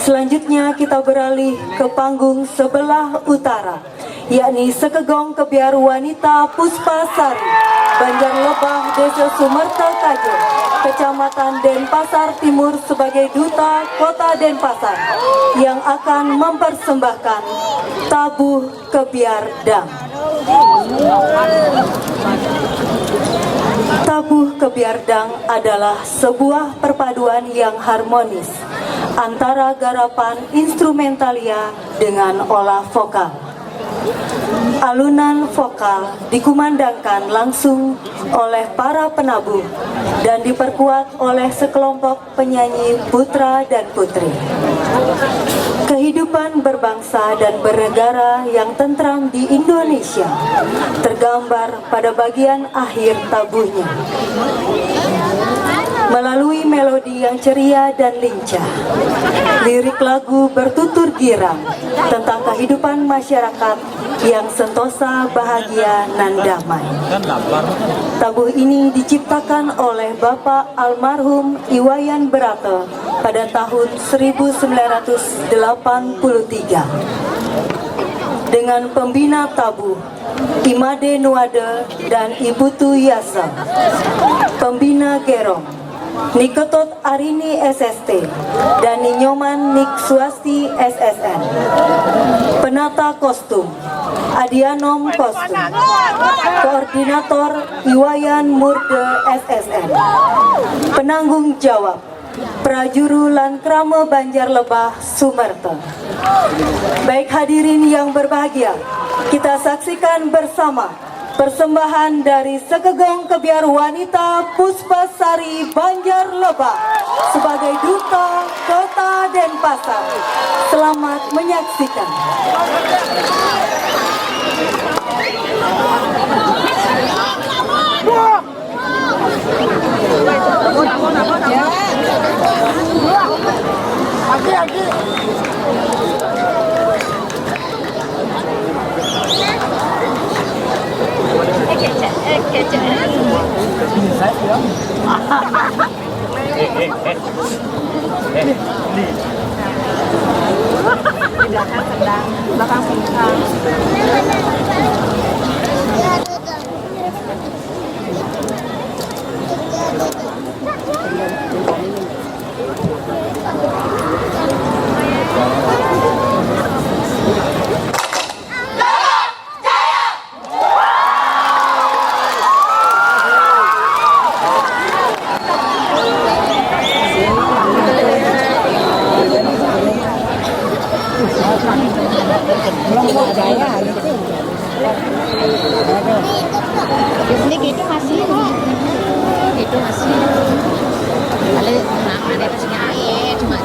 Selanjutnya kita beralih ke panggung sebelah utara, yakni Sekegong Kebiar Wanita Puspasari, Banjar Lebah, Desa Sumerta Kajo, Kecamatan Denpasar Timur sebagai Duta Kota Denpasar yang akan mempersembahkan Tabuh Kebiar Dang. Tabuh Kebiar Dang adalah sebuah perpaduan yang harmonis antara garapan instrumentalia dengan olah vokal. Alunan vokal dikumandangkan langsung oleh para penabuh dan diperkuat oleh sekelompok penyanyi putra dan putri. Kehidupan berbangsa dan bernegara yang tentram di Indonesia tergambar pada bagian akhir tabuhnya. Melalui melodi yang ceria dan lincah, lirik lagu bertutur girang tentang kehidupan masyarakat yang sentosa, bahagia, dan damai. Tabuh ini diciptakan oleh Bapak almarhum Iwayan Berata pada tahun 1983 dengan pembina tabuh Imade Nuade dan Ibu Tuyasa, pembina Gerong Niketot Arini SST dan Ninyoman Nik Swasti SSN, penata kostum Adianom Kostum, koordinator Iwayan Murde SSN, penanggung jawab Prajuru Lankrame Banjar Lebah Sumerta. Baik hadirin yang berbahagia, kita saksikan bersama persembahan dari Sekegong Kebiar Wanita Puspasari Banjar Lebah sebagai Duta Kota Denpasar. Selamat menyaksikan. Belakang sedang, belakang pinggang. Ini gitu masih ada mesinnya air cuma